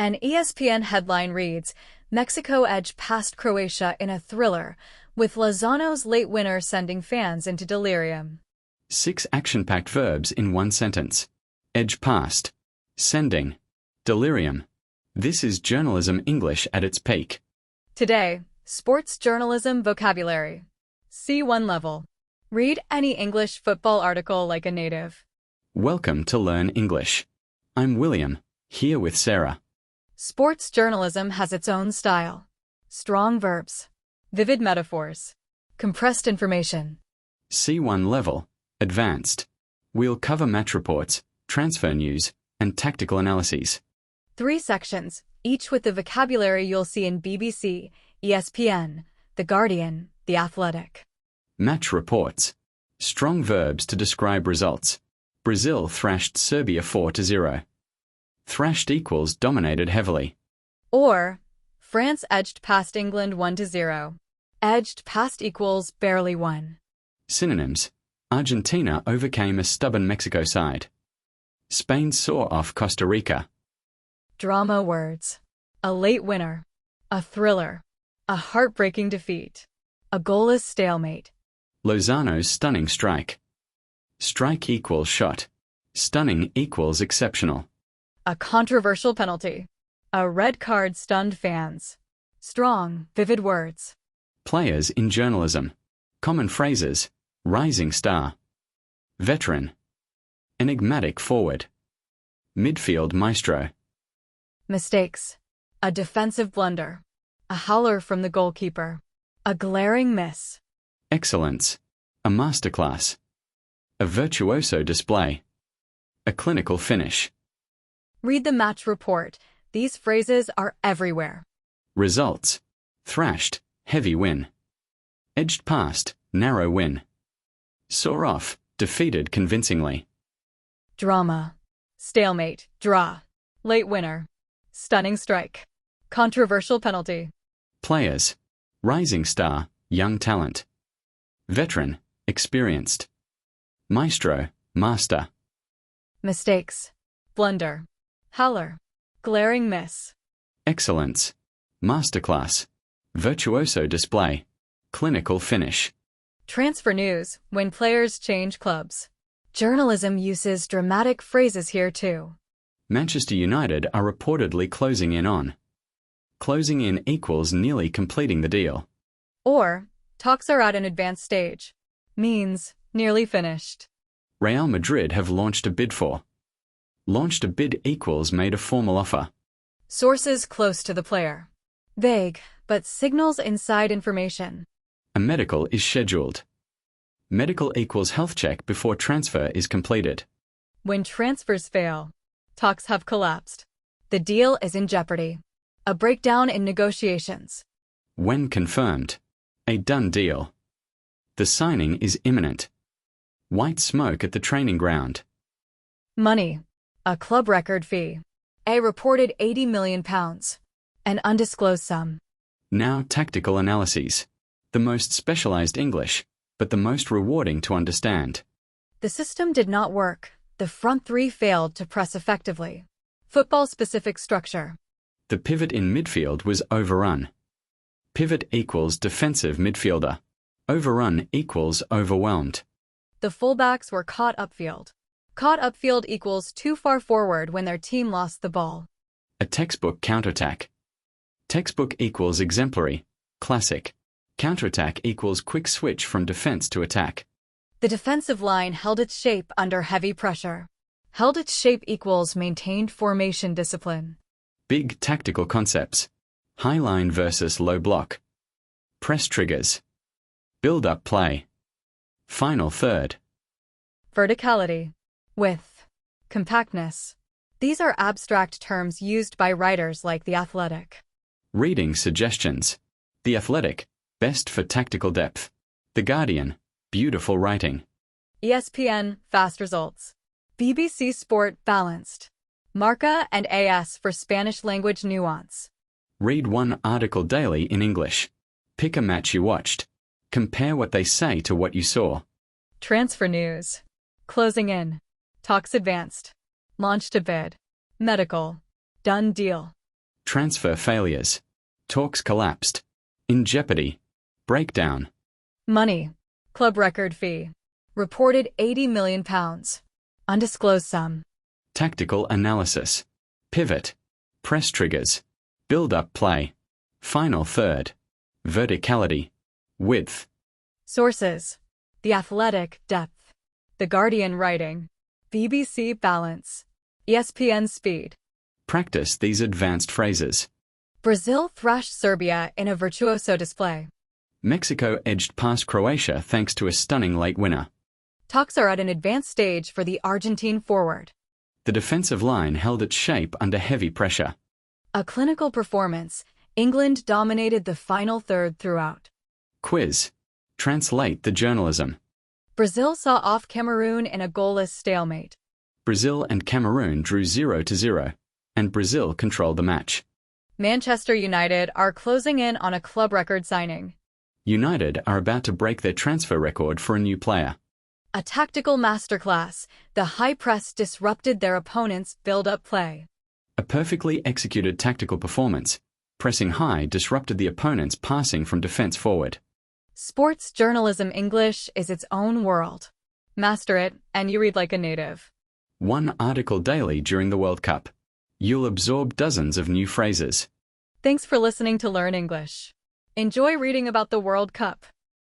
An ESPN headline reads, Mexico edged past Croatia in a thriller, with Lozano's late winner sending fans into delirium. 6 action-packed verbs in one sentence. Edge past. Sending. Delirium. This is journalism English at its peak. Today, sports journalism vocabulary. C1 level. Read any English football article like a native. Welcome to Learn English. I'm William, here with Sarah. Sports journalism has its own style. Strong verbs. Vivid metaphors. Compressed information. C1 level. Advanced. We'll cover match reports, transfer news, and tactical analyses. 3 sections, each with the vocabulary you'll see in BBC, ESPN, The Guardian, The Athletic. Match reports. Strong verbs to describe results. Brazil thrashed Serbia 4-0. Thrashed equals dominated heavily. Or, France edged past England 1-0. Edged past equals barely won. Synonyms. Argentina overcame a stubborn Mexico side. Spain saw off Costa Rica. Drama words. A late winner. A thriller. A heartbreaking defeat. A goalless stalemate. Lozano's stunning strike. Strike equals shot. Stunning equals exceptional. A controversial penalty. A red card stunned fans. Strong, vivid words. Players in journalism. Common phrases. Rising star. Veteran. Enigmatic forward. Midfield maestro. Mistakes. A defensive blunder. A howler from the goalkeeper. A glaring miss. Excellence. A masterclass. A virtuoso display. A clinical finish. Read the match report. These phrases are everywhere. Results. Thrashed, heavy win. Edged past, narrow win. Saw off, defeated convincingly. Drama. Stalemate, draw. Late winner. Stunning strike. Controversial penalty. Players. Rising star, young talent. Veteran, experienced. Maestro, master. Mistakes. Blunder. Howler. Glaring miss. Excellence. Masterclass. Virtuoso display. Clinical finish. Transfer news, when players change clubs. Journalism uses dramatic phrases here too. Manchester United are reportedly closing in on. Closing in equals nearly completing the deal. Or, talks are at an advanced stage. Means, nearly finished. Real Madrid have launched a bid for. Launched a bid equals made a formal offer. Sources close to the player. Vague, but signals inside information. A medical is scheduled. Medical equals health check before transfer is completed. When transfers fail, talks have collapsed. The deal is in jeopardy. A breakdown in negotiations. When confirmed. A done deal. The signing is imminent. White smoke at the training ground. Money. A club record fee. A reported £80 million. An undisclosed sum. Now tactical analyses. The most specialized English, but the most rewarding to understand. The system did not work. The front three failed to press effectively. Football-specific structure. The pivot in midfield was overrun. Pivot equals defensive midfielder. Overrun equals overwhelmed. The fullbacks were caught upfield. Caught upfield equals too far forward when their team lost the ball. A textbook counterattack. Textbook equals exemplary, classic. Counterattack equals quick switch from defense to attack. The defensive line held its shape under heavy pressure. Held its shape equals maintained formation discipline. Big tactical concepts. High line versus low block. Press triggers. Build-up play. Final third. Verticality. Width. Compactness. These are abstract terms used by writers like The Athletic. Reading suggestions. The Athletic, best for tactical depth. The Guardian, beautiful writing. ESPN, fast results. BBC Sport, balanced. Marca and AS for Spanish language nuance. Read one article daily in English. Pick a match you watched. Compare what they say to what you saw. Transfer news. Closing in. Talks advanced. Launched a bid. Medical. Done deal. Transfer failures. Talks collapsed. In jeopardy. Breakdown. Money. Club record fee. Reported £80 million. Undisclosed sum. Tactical analysis. Pivot. Press triggers. Build-up play. Final third. Verticality. Width. Sources. The Athletic, depth. The Guardian, writing. BBC, balance. ESPN, speed. Practice these advanced phrases. Brazil thrashed Serbia in a virtuoso display. Mexico edged past Croatia thanks to a stunning late winner. Talks are at an advanced stage for the Argentine forward. The defensive line held its shape under heavy pressure. A clinical performance. England dominated the final third throughout. Quiz. Translate the journalism. Brazil saw off Cameroon in a goalless stalemate. Brazil and Cameroon drew 0-0, and Brazil controlled the match. Manchester United are closing in on a club record signing. United are about to break their transfer record for a new player. A tactical masterclass. The high press disrupted their opponent's build-up play. A perfectly executed tactical performance. Pressing high disrupted the opponent's passing from defense forward. Sports journalism English is its own world. Master it, and you read like a native. One article daily during the World Cup. You'll absorb dozens of new phrases. Thanks for listening to Learn English. Enjoy reading about the World Cup.